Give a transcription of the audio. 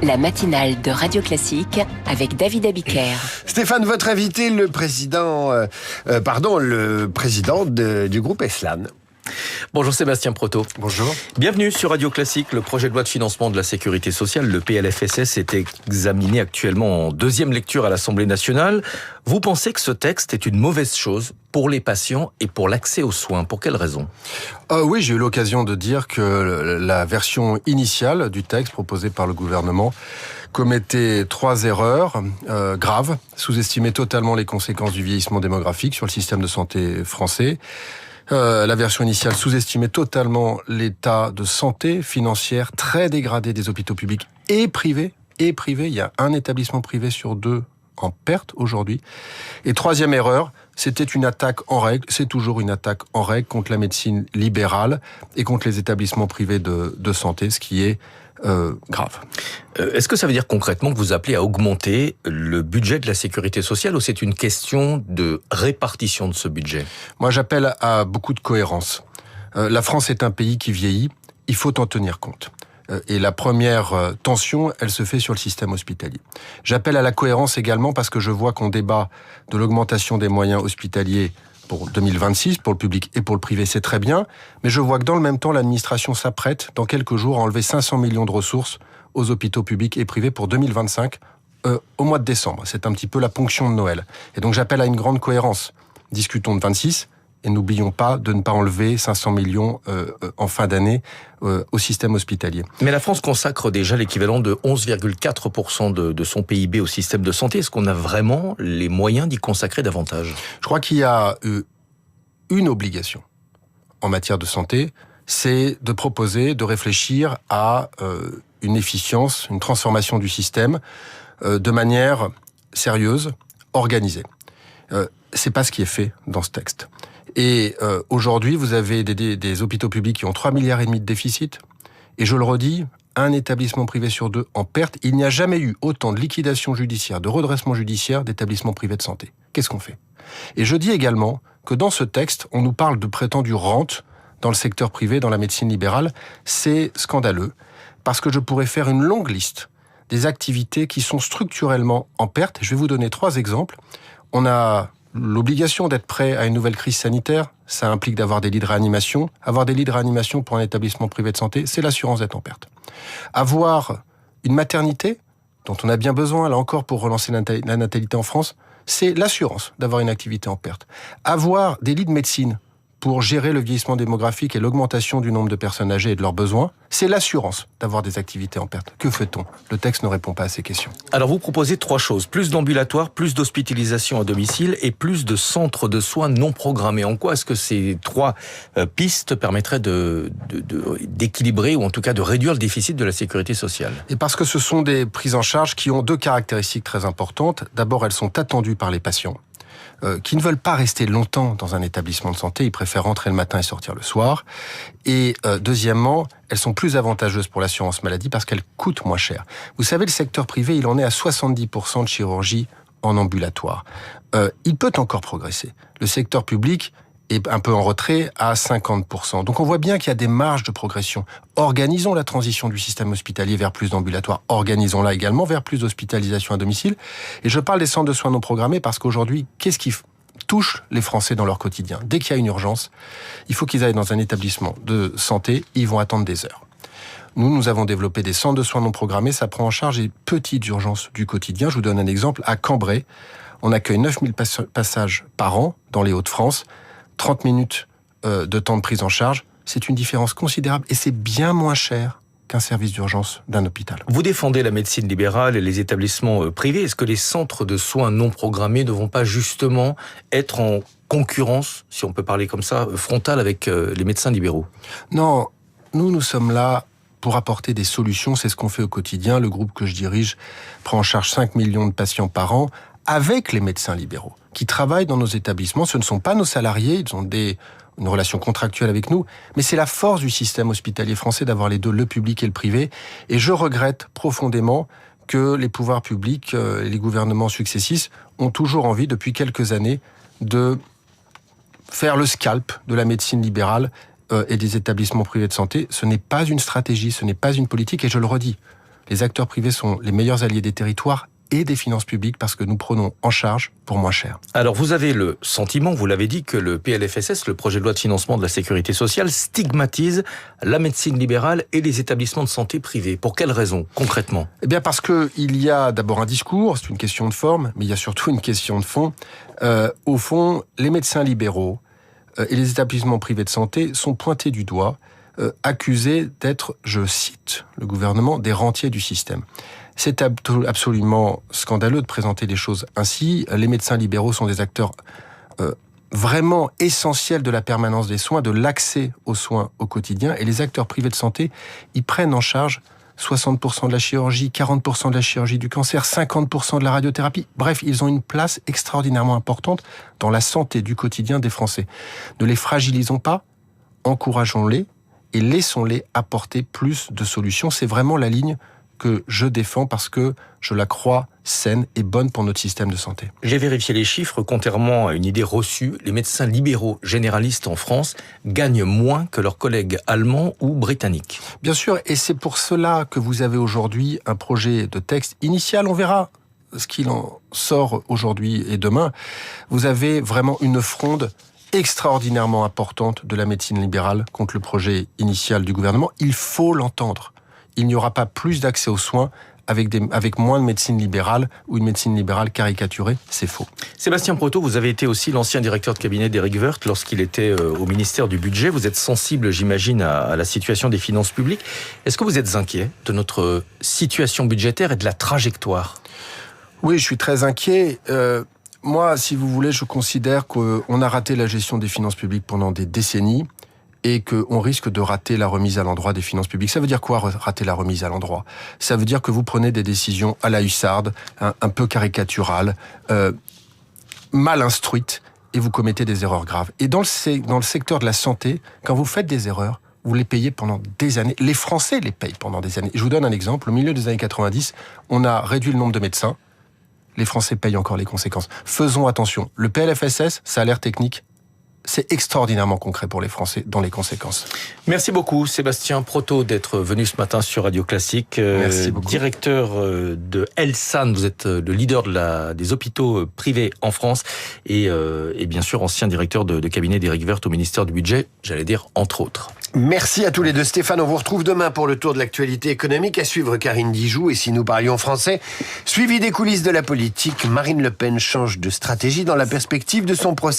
La matinale de Radio Classique avec David Abiker. Stéphane, votre invité, le président du groupe Eslan. Bonjour Sébastien Proto. Bonjour. Bienvenue sur Radio Classique. Le projet de loi de financement de la sécurité sociale, le PLFSS, est examiné actuellement en deuxième lecture à l'Assemblée nationale. Vous pensez que ce texte est une mauvaise chose pour les patients et pour l'accès aux soins? Pour quelles raisons? Oui, j'ai eu l'occasion de dire que la version initiale du texte proposé par le gouvernement commettait 3 erreurs graves, sous-estimait totalement les conséquences du vieillissement démographique sur le système de santé français. La version initiale sous-estimait totalement l'état de santé financière très dégradé des hôpitaux publics et privés. Il y a un établissement privé sur 2 en perte aujourd'hui. Et 3e erreur, c'était une attaque en règle, c'est toujours une attaque en règle contre la médecine libérale et contre les établissements privés de santé, ce qui est grave. Est-ce que ça veut dire concrètement que vous appelez à augmenter le budget de la sécurité sociale, ou c'est une question de répartition de ce budget? Moi, j'appelle à beaucoup de cohérence. La France est un pays qui vieillit, il faut en tenir compte. Et la première tension, elle se fait sur le système hospitalier. J'appelle à la cohérence également parce que je vois qu'on débat de l'augmentation des moyens hospitaliers pour 2026, pour le public et pour le privé, c'est très bien, mais je vois que dans le même temps, l'administration s'apprête, dans quelques jours, à enlever 500 millions de ressources aux hôpitaux publics et privés pour 2025, au mois de décembre. C'est un petit peu la ponction de Noël. Et donc j'appelle à une grande cohérence. Discutons de 26, et n'oublions pas de ne pas enlever 500 millions en fin d'année au système hospitalier. Mais la France consacre déjà l'équivalent de 11,4% de son PIB au système de santé. Est-ce qu'on a vraiment les moyens d'y consacrer davantage? Je crois qu'il y a une obligation en matière de santé, c'est de proposer, de réfléchir à une efficience, une transformation du système de manière sérieuse, organisée. C'est pas ce qui est fait dans ce texte. Et aujourd'hui, vous avez des hôpitaux publics qui ont 3,5 milliards de déficit. Et je le redis, un établissement privé sur 2 en perte. Il n'y a jamais eu autant de liquidation judiciaire, de redressement judiciaire d'établissements privés de santé. Qu'est-ce qu'on fait? Et je dis également que dans ce texte, on nous parle de prétendues rentes dans le secteur privé, dans la médecine libérale. C'est scandaleux, parce que je pourrais faire une longue liste des activités qui sont structurellement en perte. Je vais vous donner 3 exemples. On a l'obligation d'être prêt à une nouvelle crise sanitaire, ça implique d'avoir des lits de réanimation. Avoir des lits de réanimation pour un établissement privé de santé, c'est l'assurance d'être en perte. Avoir une maternité, dont on a bien besoin, là encore, pour relancer la natalité en France, c'est l'assurance d'avoir une activité en perte. Avoir des lits de médecine pour gérer le vieillissement démographique et l'augmentation du nombre de personnes âgées et de leurs besoins, c'est l'assurance d'avoir des activités en perte. Que fait-on? Le texte ne répond pas à ces questions. Alors vous proposez 3 choses. Plus d'ambulatoires, plus d'hospitalisation à domicile et plus de centres de soins non programmés. En quoi est-ce que ces 3 pistes permettraient d'équilibrer ou en tout cas de réduire le déficit de la sécurité sociale? Et parce que ce sont des prises en charge qui ont 2 caractéristiques très importantes. D'abord, elles sont attendues par les patients, qui ne veulent pas rester longtemps dans un établissement de santé, ils préfèrent rentrer le matin et sortir le soir. Et deuxièmement, elles sont plus avantageuses pour l'assurance maladie parce qu'elles coûtent moins cher. Vous savez, le secteur privé, il en est à 70% de chirurgie en ambulatoire. Il peut encore progresser. Le secteur public est un peu en retrait à 50%. Donc on voit bien qu'il y a des marges de progression. Organisons la transition du système hospitalier vers plus d'ambulatoires. Organisons-la également vers plus d'hospitalisation à domicile. Et je parle des centres de soins non programmés parce qu'aujourd'hui, qu'est-ce qui touche les Français dans leur quotidien? Dès qu'il y a une urgence, il faut qu'ils aillent dans un établissement de santé, ils vont attendre des heures. Nous avons développé des centres de soins non programmés, ça prend en charge les petites urgences du quotidien. Je vous donne un exemple. À Cambrai, on accueille 9000 passages par an dans les Hauts-de-France. 30 minutes de temps de prise en charge, c'est une différence considérable et c'est bien moins cher qu'un service d'urgence d'un hôpital. Vous défendez la médecine libérale et les établissements privés. Est-ce que les centres de soins non programmés ne vont pas justement être en concurrence, si on peut parler comme ça, frontale avec les médecins libéraux? Non, nous sommes là pour apporter des solutions. C'est ce qu'on fait au quotidien. Le groupe que je dirige prend en charge 5 millions de patients par an avec les médecins libéraux qui travaillent dans nos établissements. Ce ne sont pas nos salariés, ils ont une relation contractuelle avec nous, mais c'est la force du système hospitalier français d'avoir les 2, le public et le privé. Et je regrette profondément que les pouvoirs publics, les gouvernements successifs, ont toujours envie, depuis quelques années, de faire le scalp de la médecine libérale et des établissements privés de santé. Ce n'est pas une stratégie, ce n'est pas une politique, et je le redis. Les acteurs privés sont les meilleurs alliés des territoires et des finances publiques parce que nous prenons en charge pour moins cher. Alors, vous avez le sentiment, vous l'avez dit, que le PLFSS, le projet de loi de financement de la sécurité sociale, stigmatise la médecine libérale et les établissements de santé privés. Pour quelles raisons, concrètement ? Eh bien, parce que il y a d'abord un discours, c'est une question de forme, mais il y a surtout une question de fond. Au fond, les médecins libéraux et les établissements privés de santé sont pointés du doigt, accusés d'être, je cite le gouvernement, des rentiers du système. C'est absolument scandaleux de présenter les choses ainsi. Les médecins libéraux sont des acteurs vraiment essentiels de la permanence des soins, de l'accès aux soins au quotidien. Et les acteurs privés de santé, ils prennent en charge 60% de la chirurgie, 40% de la chirurgie du cancer, 50% de la radiothérapie. Bref, ils ont une place extraordinairement importante dans la santé du quotidien des Français. Ne les fragilisons pas, encourageons-les et laissons-les apporter plus de solutions. C'est vraiment la ligne que je défends parce que je la crois saine et bonne pour notre système de santé. J'ai vérifié les chiffres. Contrairement à une idée reçue, les médecins libéraux généralistes en France gagnent moins que leurs collègues allemands ou britanniques. Bien sûr, et c'est pour cela que vous avez aujourd'hui un projet de texte initial. On verra ce qu'il en sort aujourd'hui et demain. Vous avez vraiment une fronde extraordinairement importante de la médecine libérale contre le projet initial du gouvernement. Il faut l'entendre. Il n'y aura pas plus d'accès aux soins avec moins de médecine libérale ou une médecine libérale caricaturée, c'est faux. Sébastien Proto, vous avez été aussi l'ancien directeur de cabinet d'Éric Woerth lorsqu'il était au ministère du Budget. Vous êtes sensible, j'imagine, à la situation des finances publiques. Est-ce que vous êtes inquiet de notre situation budgétaire et de la trajectoire ? Oui, je suis très inquiet. Moi, si vous voulez, je considère qu'on a raté la gestion des finances publiques pendant des décennies et qu'on risque de rater la remise à l'endroit des finances publiques. Ça veut dire quoi, rater la remise à l'endroit ? Ça veut dire que vous prenez des décisions à la hussarde, un peu caricaturales, mal instruites, et vous commettez des erreurs graves. Et dans le secteur de la santé, quand vous faites des erreurs, vous les payez pendant des années. Les Français les payent pendant des années. Je vous donne un exemple. Au milieu des années 90, on a réduit le nombre de médecins. Les Français payent encore les conséquences. Faisons attention. Le PLFSS, ça a l'air technique. C'est extraordinairement concret pour les Français dans les conséquences. Merci beaucoup Sébastien Proto d'être venu ce matin sur Radio Classique. Merci beaucoup. Directeur de Elsan, vous êtes le leader des hôpitaux privés en France et bien sûr ancien directeur de cabinet d'Éric Woerth au ministère du Budget, j'allais dire entre autres. Merci à tous les deux. Stéphane, on vous retrouve demain pour le tour de l'actualité économique. À suivre Karine Dijoux. Et si nous parlions français, suivi des coulisses de la politique, Marine Le Pen change de stratégie dans la perspective de son procès.